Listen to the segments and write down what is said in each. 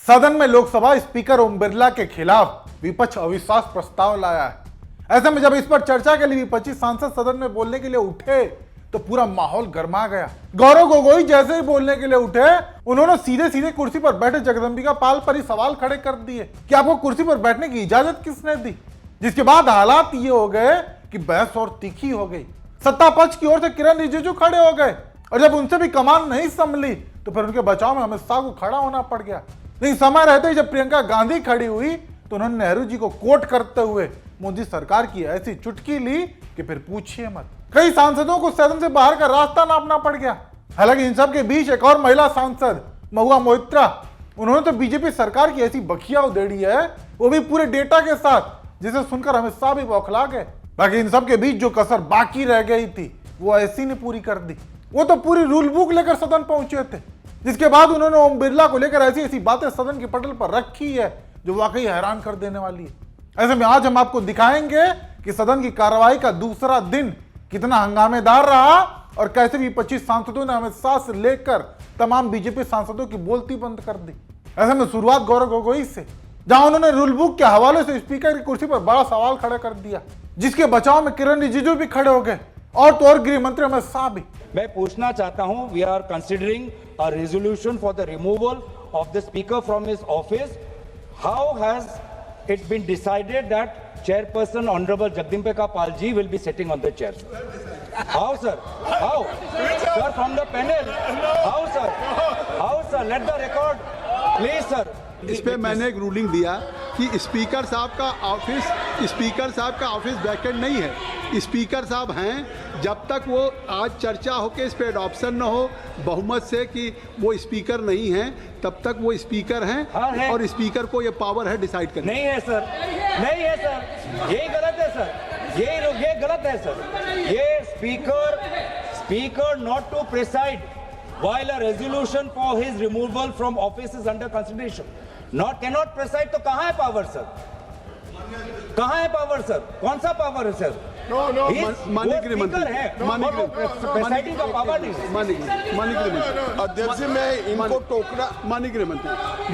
सदन में लोकसभा स्पीकर ओम बिरला के खिलाफ विपक्ष अविश्वास प्रस्ताव लाया है। ऐसे में जब इस पर चर्चा के लिए विपक्षी सांसद सदन में बोलने के लिए उठे तो पूरा माहौल गर्मा गया। गौरव गोगोई जैसे ही बोलने के लिए उठे, उन्होंने सीधे सीधे कुर्सी पर बैठे जगदंबिका पाल पर ही सवाल खड़े कर दिए कि आपको कुर्सी पर बैठने की इजाजत किसने दी। जिसके बाद हालात ये हो गए कि बहस और तीखी हो गई। सत्ता पक्ष की ओर से किरण रिजिजू खड़े हो गए और जब उनसे भी कमान नहीं संभली तो फिर उनके बचाव में अमित शाह को खड़ा होना पड़ गया। लेकिन समय रहते ही जब प्रियंका गांधी खड़ी हुई तो उन्होंने नेहरू जी को कोट करते हुए मोदी सरकार की ऐसी चुटकी ली कि फिर पूछिए मत। कई सांसदों को सदन से बाहर का रास्ता नापना पड़ गया। हालांकि इन सब के बीच एक और महिला सांसद महुआ मोइत्रा, उन्होंने तो बीजेपी सरकार की ऐसी बखिया उधेड़ी है, वो भी पूरे डेटा के साथ, जिसे सुनकर अमित शाह भी बौखला गए। बाकी इन सब के बीच जो कसर बाकी रह गई थी वो ऐसी ने पूरी कर दी। वो तो पूरी रूल बुक लेकर सदन पहुंचे थे, जिसके बाद उन्होंने ओम बिरला को लेकर ऐसी ऐसी बातें सदन के पटल पर रखी है जो वाकई हैरान कर देने वाली है। ऐसे में आज हम आपको दिखाएंगे कि सदन की कार्रवाई का दूसरा दिन कितना हंगामेदार रहा और कैसे विपक्षी सांसदों ने अमित शाह से लेकर तमाम बीजेपी सांसदों की बोलती बंद कर दी। ऐसे में शुरुआत गौरव गोगोई से, जहां उन्होंने रूल बुक के हवाले से स्पीकर की कुर्सी पर बड़ा सवाल खड़ा कर दिया, जिसके बचाव में किरण रिजिजू भी खड़े हो गए और तो और गृह मंत्री अमित शाह भी। मैं पूछना चाहता हूं, we are considering a resolution for the removal of the speaker from his office. How has it been decided that chairperson honorable Jagdambika Pal ji will be sitting on the chair? How, sir? How? Sir, from the panel. How, sir? How, sir? Let the record, please, sir. इस पे मैंने एक ruling दिया कि speaker साहब का office vacant नहीं है। स्पीकर साहब हैं जब तक वो आज चर्चा हो के इस पे एडॉप्शन न हो बहुमत से कि वो स्पीकर नहीं हैं, तब तक वो स्पीकर हैं। हाँ, है। और स्पीकर को ये पावर है डिसाइड करने। नहीं है सर, नहीं है सर, यही गलत है सर, ये गलत है सर। ये speaker not to preside while a resolution for his removal from office is under consideration. Cannot preside, तो कहाँ है पावर सर? कहाँ है पावर सर? कौन सा पावर है सर? माननीय गृह मंत्री है, प्रेसाइडिंग का पावर नहीं है। माननीय गृह मंत्री अध्यक्ष जी, मैं इनको टोकरा। माननीय गृह मंत्री,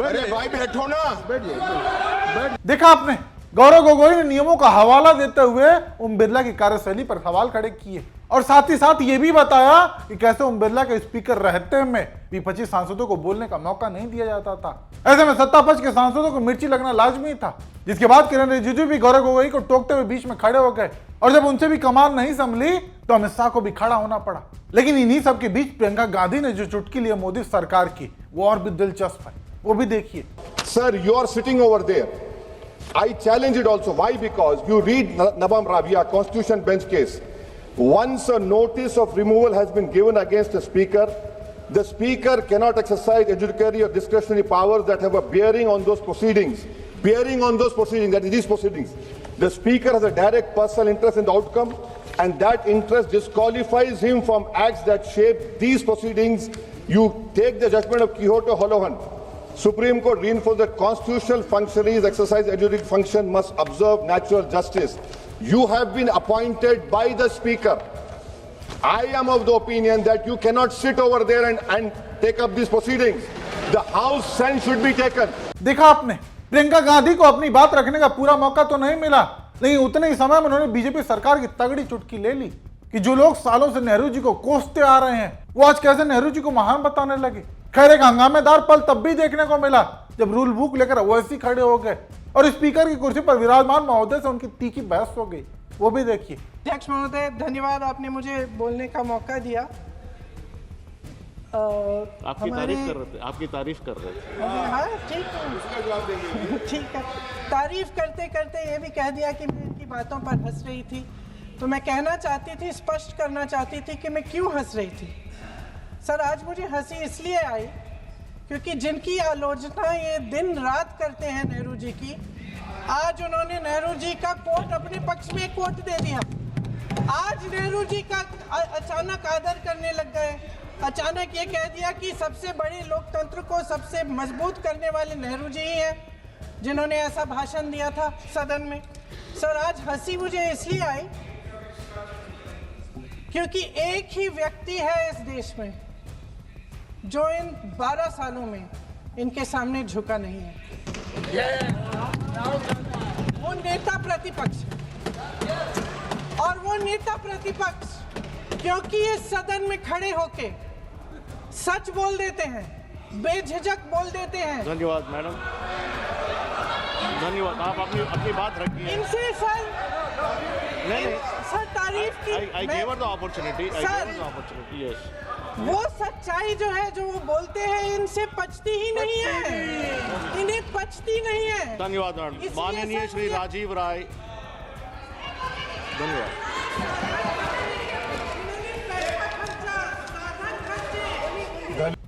अरे भाई बैठो ना, बैठ। देखा आपने, गौरव गोगोई ने नियमों का हवाला देते हुए ओम बिरला की कार्यशैली पर सवाल खड़े किए और साथ ही साथ ये भी बताया कि कैसे ओम बिरला के स्पीकर रहते में विपक्षी सांसदों को बोलने का मौका नहीं दिया जाता था। ऐसे में सत्ता पक्ष के सांसदों को मिर्ची लगना लाजमी था। जिसके बाद किरण रिजिजू भी गौरव गोगोई को टोकते हुए बीच में खड़े हो गए और जब उनसे भी कमान नहीं संभली तो अमित शाह को भी खड़ा होना पड़ा। लेकिन इन्हीं सबके बीच प्रियंका गांधी ने जो चुटकी ली मोदी सरकार की, वो और भी दिलचस्प है, वो भी देखिए। Sir, you are sitting over there. I challenge it also. Why? Because you read Nabam Rabia Constitution bench case. Once a notice of removal has been given against a speaker, the speaker cannot exercise adjudicatory or discretionary powers that have a bearing on those proceedings. That is these proceedings. The speaker has a direct personal interest in the outcome, and that interest disqualifies him from acts that shape these proceedings. You take the judgment of Quixote Holohan. Supreme Court reinforced that constitutional functionaries exercise adjudicative function must observe natural justice. You have been appointed by the speaker. I am of the opinion that you cannot sit over there and take up these proceedings. The House sense should be taken. देखा आपने, प्रियंका गांधी को अपनी बात रखने का पूरा मौका तो नहीं मिला, लेकिन उतने ही समय में उन्होंने बीजेपी सरकार की तगड़ी चुटकी ले ली कि जो लोग सालों से नेहरू जी को कोसते आ रहे हैं वो आज कैसे नेहरू जी को महान बताने लगे। खैर, एक हंगामेदार पल तब भी देखने को मिला जब रूल बुक लेकर ओवैसी खड़े हो गए और स्पीकर की कुर्सी पर विराजमान महोदय से उनकी तीखी बहस हो गई, वो भी देखिए। अध्यक्ष महोदय, धन्यवाद, आपने मुझे बोलने का मौका दिया। आपकी तारीफ कर रहे थे। हाँ, ठीक है। तारीफ करते करते ये भी कह दिया कि मैं इनकी बातों पर हंस रही थी, तो मैं कहना चाहती थी, स्पष्ट करना चाहती थी कि मैं क्यों हंस रही थी। सर, आज मुझे हंसी इसलिए आई क्योंकि जिनकी आलोचना ये दिन रात करते हैं नेहरू जी की, आज उन्होंने नेहरू जी का कोट अपने पक्ष में कोट दे दिया। आज नेहरू जी का अचानक आदर करने लग गए। अचानक ये कह दिया कि सबसे बड़े लोकतंत्र को सबसे मजबूत करने वाले नेहरू जी ही हैं जिन्होंने ऐसा भाषण दिया था सदन में। सर, आज हंसी मुझे इसलिए आई क्योंकि एक ही व्यक्ति है इस देश में जो इन 12 सालों में इनके सामने झुका नहीं है। वो नेता प्रतिपक्ष और वो नेता प्रतिपक्ष क्योंकि ये सदन में खड़े होके सच बोल देते हैं, बेझिझक बोल देते हैं। धन्यवाद मैडम, धन्यवाद। आप अपनी बात रखिए। इनसे सर नहीं सर तारीफ की I gave her the opportunity. I Sir. gave her the opportunity. Yes. वो सच्चाई जो है जो वो बोलते हैं इनसे पचती ही नहीं है, इन्हें पचती नहीं है। धन्यवाद मैडम। इसलिए माननीय सर श्री ये- राजीव राय, धन्यवाद।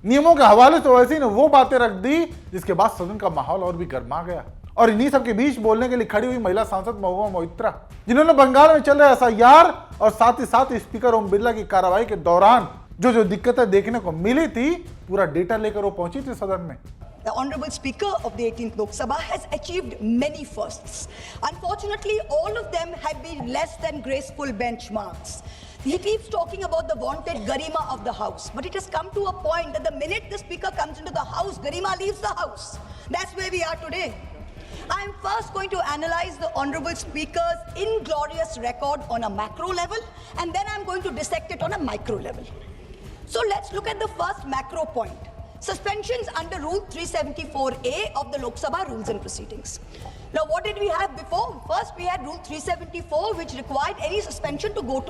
नियमों के हवाले से वैसे ही ने वो बातें रख दी जिसके बाद सदन का माहौल और भी गर्मा गया। और इन्हीं सब के बीच बोलने के लिए खड़ी हुई महिला सांसद महुआ मोइत्रा, जिन्होंने बंगाल में चल रहे एसआईआर और साथ ही साथ स्पीकर ओम बिरला की कार्रवाई के दौरान जो दिक्कतें देखने को मिली थी, पूरा डेटा लेकर वो पहुंची थी सदन में। The Honorable Speaker of the 18th Lok Sabha has achieved many firsts. Unfortunately, all of them have been less than graceful benchmarks. He keeps talking about the vaunted garima of the House, but it has come to a point that the minute the Speaker comes into the House, garima leaves the House. That's where we are today. I am first going to analyze the Honorable Speaker's inglorious record on a macro level, and then I'm going to dissect it on a micro level. So let's look at the first macro point. Suspensions under Rule 374A of the Lok Sabha Rules and Proceedings. Now, what did we have before? First, we had Rule 374, which required any suspension to go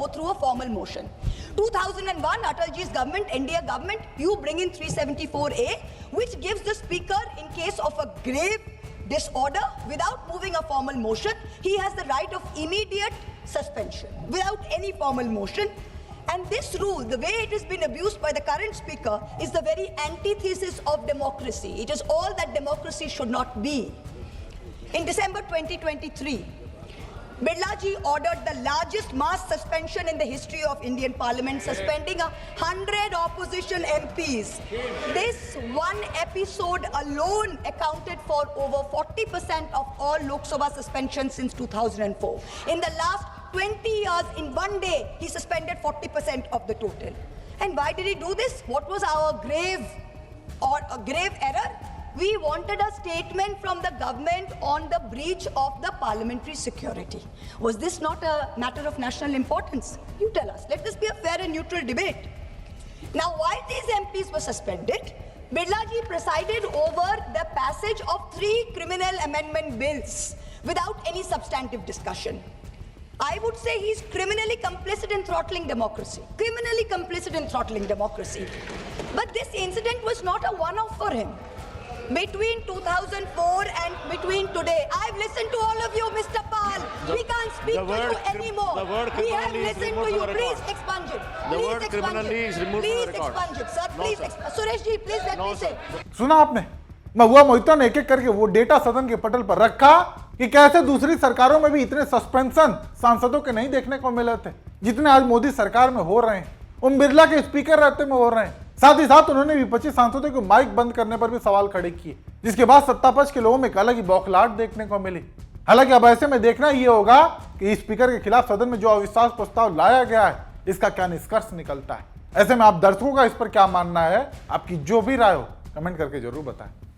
through a formal motion. 2001, Atalji's government, NDA government, you bring in 374A, which gives the Speaker, in case of a grave disorder, without moving a formal motion, he has the right of immediate suspension without any formal motion. And this rule, the way it has been abused by the current Speaker, is the very antithesis of democracy. It is all that democracy should not be. In December 2023, Birlaji ordered the largest mass suspension in the history of Indian Parliament, suspending 100 opposition MPs. This one episode alone accounted for over 40% of all Lok Sabha suspensions since 2004. In the last 20 years, in one day, he suspended 40% of the total. And why did he do this? What was our grave error? We wanted a statement from the government on the breach of the parliamentary security. Was this not a matter of national importance? You tell us. Let this be a fair and neutral debate. Now, while these MPs were suspended, Birlaji presided over the passage of 3 criminal amendment bills without any substantive discussion. I would say he's criminally complicit in throttling democracy. Criminally complicit in throttling democracy. But this incident was not a one-off for him. Between 2004 and between today, I've listened to all of you, Mr. Pal. We can't speak to you anymore. The word We have criminally is listened to removed you. from the Please record. expunge it. The Please word expunge criminally it. is removed Please from the record. expunge it, sir. No, Please sir. expunge. Suresh ji, please let No, me sir. say. सुना आपने? महुआ मोइत्रा ने एक एक करके वो data सदन के पटल पर रखा कि कैसे दूसरी सरकारों में भी इतने सस्पेंशन सांसदों के नहीं देखने को मिले थे जितने आज मोदी सरकार में हो रहे हैं, ओम बिरला के स्पीकर रहते में हो रहे हैं। साथ ही साथ उन्होंने विपक्षी सांसदों को माइक बंद करने पर भी सवाल खड़े किए, जिसके बाद सत्तापक्ष के लोगों में एक अलग ही बौखलाहट देखने को मिली। हालांकि अब ऐसे में देखना ये होगा कि स्पीकर के खिलाफ सदन में जो अविश्वास प्रस्ताव लाया गया है, इसका क्या निष्कर्ष निकलता है। ऐसे में आप दर्शकों का इस पर क्या मानना है, आपकी जो भी राय हो कमेंट करके जरूर बताएं।